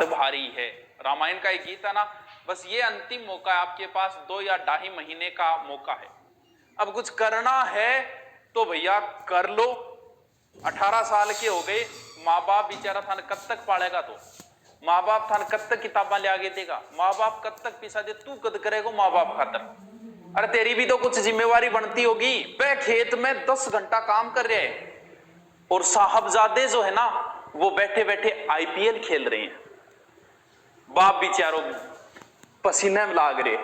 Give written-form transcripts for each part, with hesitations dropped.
बाट भारी है, रामायण का एक गीत है ना। बस ये अंतिम मौका है, आपके पास 2 या 2.5 महीने का मौका है। अब कुछ करना है तो भैया कर लो। 18 साल के हो गए, माँ बाप बेचारा थाने कब तक पालेगा? तो माँ बाप थाने कब तक किताबा ले आगे देगा? माँ बाप कब तक पिसा दे? तू कद करेगा माँ बाप खातर? अरे तेरी भी तो कुछ जिम्मेवारी बनती होगी। वह खेत में 10 घंटा काम कर रहे हैं और साहबजादे जो है ना वो बैठे बैठे आईपीएल खेल रहे हैं। बाप बेचारों पसीने में लाग रहे,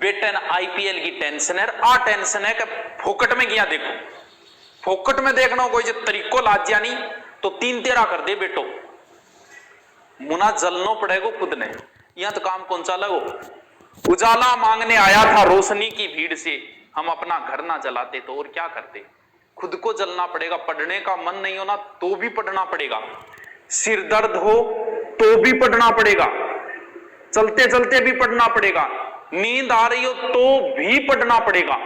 बेटे ने आईपीएल की टेंशन है। आ टेंशन है कि फोकट में गया देखो, फोकट में देखना कोई जो तरीको लाज्या नहीं तो 3 तेरा कर दे बेटो, मुना जलनो पड़ेगा खुद ने। यहां तो काम कौन सा लगो? उजाला मांगने आया था रोशनी की भीड़ से, हम अपना घर ना जलाते तो और क्या करते? खुद को जलना पड़ेगा। पढ़ने का मन नहीं होना तो भी पढ़ना पड़ेगा, सिर दर्द हो तो भी पढ़ना पड़ेगा, चलते चलते भी पढ़ना पड़ेगा, नींद आ रही हो तो भी पढ़ना पड़ेगा।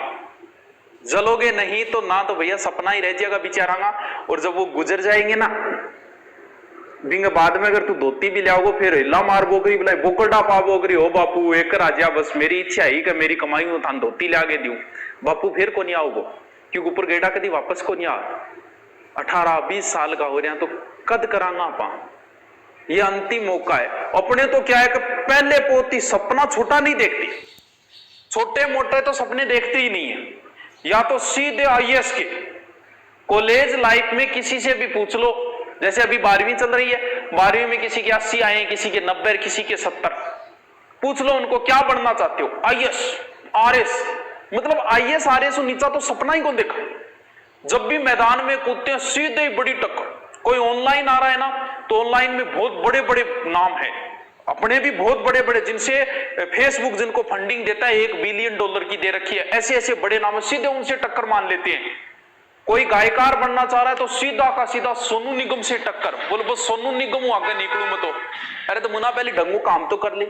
जलोगे नहीं तो ना तो भैया सपना ही रह जाएगा बेचारा। और जब वो गुजर जाएंगे ना बिंग बाद में अगर तू धोती भी लाओगे फिर हिला मार बोकरी बुलाई बोकड़ा पा बोकरी हो बापू एक राजा, बस मेरी इच्छा है कि मेरी कमाई में थान धोती ला के दूं बापू, फिर को नहीं आओगे क्योंकि ऊपर गेड़ा कभी वापस को नहीं आ। 18-20 साल का हो रहा तो कद करांगा पा, ये अंतिम मौका है। अपने तो क्या है कि पहले पोती सपना छोटा नहीं देखती, छोटे मोटे तो सपने देखते ही नहीं है। या तो सीधे आईएएस के। कॉलेज लाइफ में किसी से भी पूछ लो, जैसे अभी 12वीं चल रही है, 12वीं में किसी के 80 आए, किसी के 90, किसी के 70, पूछ लो उनको क्या बनना चाहते हो? IAS RS. मतलब आईएएस आरएस नीचा तो सपना ही कौन देखा। जब भी मैदान में कूदते हैं सीधे ही बड़ी टक्कर। कोई ऑनलाइन आ रहा है ना तो ऑनलाइन में बहुत बड़े बड़े नाम है, अपने भी बहुत बड़े बड़े, जिनसे फेसबुक जिनको फंडिंग देता है $1 बिलियन की दे रखी है, ऐसे ऐसे बड़े नाम है, सीधे उनसे टक्कर मान लेते हैं। कोई गायकार बनना चाह रहा है तो सीधा का सीधा सोनू निगम से टक्कर, बोलो बस सोनू निगम आगे निकलू मैं तो। अरे तो मुना पहले ढंगू काम तो कर ले,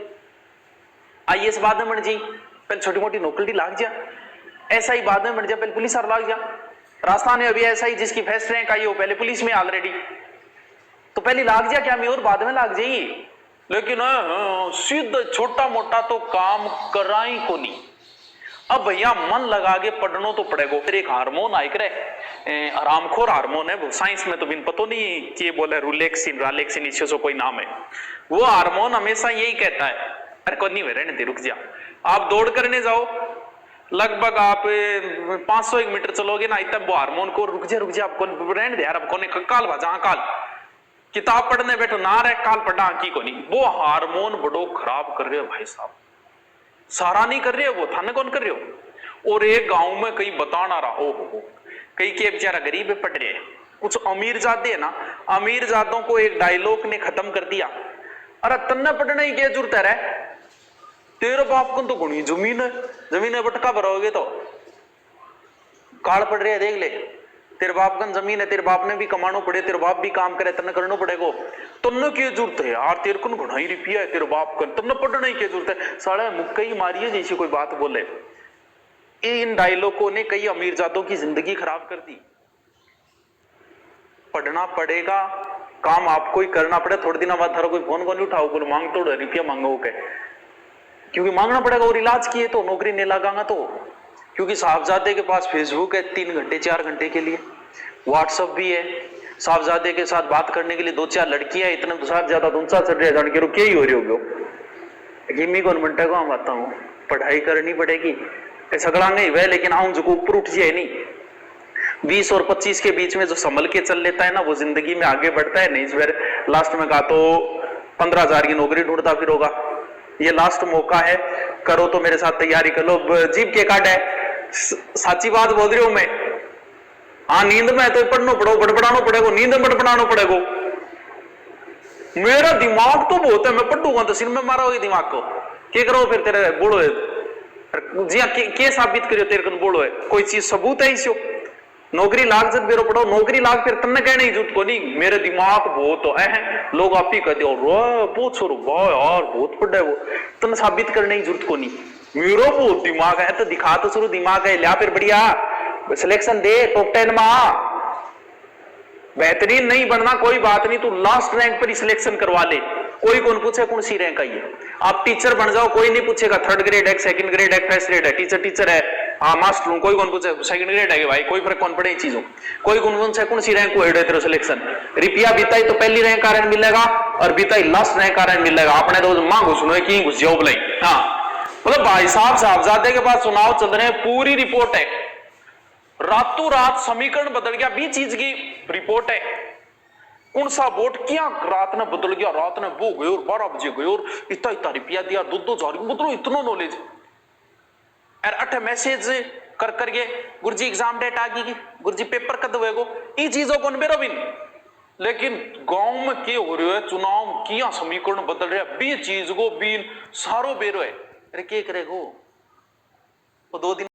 आईएएस बाद में बन जी, पहले छोटी मोटी नौकरी लाग जा, ऐसा ही बाद में बन जा, पहले पुलिस लाग जा। राजस्थान में अभी ऐसा ही जिसकी फर्स्ट रैंक आई हो पहले पुलिस में ऑलरेडी, तो पहले लाग जा क्या मैं और बाद में लाग जाइए। लेकिन सीधा छोटा मोटा तो काम करा ही को नहीं। अब भैया मन लगा के पढ़ना तो पड़ेगा। फिर एक हार्मोन आइक रहे, आरामखोर हार्मोन है, साइंस में तो बिन पतो नहीं कि बोले रुलेक्सिन रालेक्सिन इसे सो कोई नाम है। वो हार्मोन हमेशा यही कहता है अरे को नहीं रहने दे, रुक जा। आप दौड़ करने जाओ, लगभग आप 500 मीटर चलोगे ना, इतना वो हार्मोन को रुक जा आपको रहने दे यार, अब कोने काल भाजा काल किताब पढ़ने बैठो ना रहे काल पढ़ा की को नहीं। वो हार्मोन बड़ो खराब कर रहे हो भाई साहब, सारा नहीं कर रहे हो, वो थाने कौन कर रहे हो। और एक गांव में कहीं बताना रहा हो, कहीं के बेचारा गरीब पढ़ रहे हैं, कुछ अमीर जाते है ना, अमीर जातों को एक डायलॉग ने खत्म कर दिया, अरे तन्ने पढ़ने की क्या जरूरत है रे, तेरे बाप को तो गुणी जमीन है, जमीन बटका भरोगे तो काल पड़ रहे है, देख ले तेरे बाप का जमीन है, तेरे बाप ने भी कमानो पड़े, तेरे बाप भी काम करे, तन्ने करना पड़ेगा। तुमने क्या जरूरत है यार, तेरे को घुनाई रुपया है तेरे बाप का, तुमने पढ़ना ही क्या जरूरत है, साले मुक्का ही मारिए जैसी कोई बात बोले। इन डायलॉगों ने कई अमीर जातों की जिंदगी खराब कर दी। पढ़ना पड़ेगा, काम आपको ही करना पड़े। थोड़े दिन बाद थारा कोई फोन को नहीं उठाओ, बोलो मांग तो रुपया मांगो के, क्योंकि मांगना पड़ेगा। और इलाज किए तो नौकरी नहीं लगागा तो, क्योंकि साहबजादे के पास फेसबुक है 3 घंटे 4 घंटे के लिए, व्हाट्सएप भी है, साहबजादे के साथ बात करने के लिए 2-4 लड़कियां, इतना तो साहबजादा तुमसा चढ़ रहे जान के रुके ही हो रही होगी। गिमी कौन बनता है, हम आता हूँ पढ़ाई करनी पड़ेगी सगड़ा नहीं वह, लेकिन आऊं जो ऊपर उठ जाए नहीं। 20 और 25 के बीच में जो संभल के चल लेता है ना वो जिंदगी में आगे बढ़ता है। नहीं फिर लास्ट में कहा तो 15,000 की नौकरी ढूंढता फिर होगा। ये लास्ट मौका है, करो तो मेरे साथ तैयारी कर लो। जीप के काट है, साची बात बोल रही हूं मैं। हाँ नींद में तो पढ़ना पड़ो, बड़बड़ाना पड़ेगा, नींद में बड़बड़ाना पड़ेगा। मेरा दिमाग तो बहुत है, मैं पढ़ूंगा तो सिर में मारा होगी दिमाग को। क्या करो फिर तेरे बोलो है जी, क्या साबित करियो तेरे को बोलो है, कोई चीज सबूत है इसो। नौकरी लाग जब बेरो पढ़ो, नौकरी लाग फिर तन्ने कहने की जरूरत को नहीं, मेरे दिमाग बहुत तो है, लोग आप ही कहते हो बहुत छोरो वाह यार बहुत पढ़ा है वो, तन्ने साबित करने की जरूरत को नहीं, मेरा बहुत दिमाग है। तो दिखा तो शुरू दिमाग है, लिया फिर बढ़िया सिलेक्शन दे, टॉप 10 में आ। बेहतरीन नहीं बनना कोई बात नहीं, तू लास्ट रैंक पर ही सिलेक्शन करवा ले, कोई कौन पूछे कौन सी रैंक आई है। आप टीचर बन जाओ, कोई नहीं पूछेगा थर्ड ग्रेड है, सेकंड ग्रेड है, फर्स्ट ग्रेड है। टीचर टीचर है, हाँ मास्टर हूं, कोई कौन पूछे सेकंड ग्रेड है भाई, कोई फर्क कौन पड़े चीजों। कोई कौन से कौन सी रैंक को हेड तेरे सिलेक्शन, रुपया बीता तो पहली रैंक कारण मिलेगा और बीता लास्ट रैंक कारण मिलेगा। आपने तो मां घुसनो की घुस जाओ बोले। हाँ मतलब भाई साहब साहबजादे के पास चुनाव चल रहे हैं, पूरी रिपोर्ट है, रातों रात समीकरण बदल गया, 20 चीज की रिपोर्ट है। कौन सा वोट क्या रात ने बदल गया, रात ने वो गए और 12 बजे गए और इतना इतना रुपया दिया, 2-2 मतलब इतना नॉलेज। और 8 मैसेज कर करके गुरुजी एग्जाम डेट आ गई, गुरुजी पेपर कद होएगो, ई चीजों को बेरो बिन। लेकिन गांव में क्या हो रहा है, चुनाव किया समीकरण बदल रहा है, 20 चीज को बिन सारो बेरो है। अरे क्या करेगो वो 2 दिन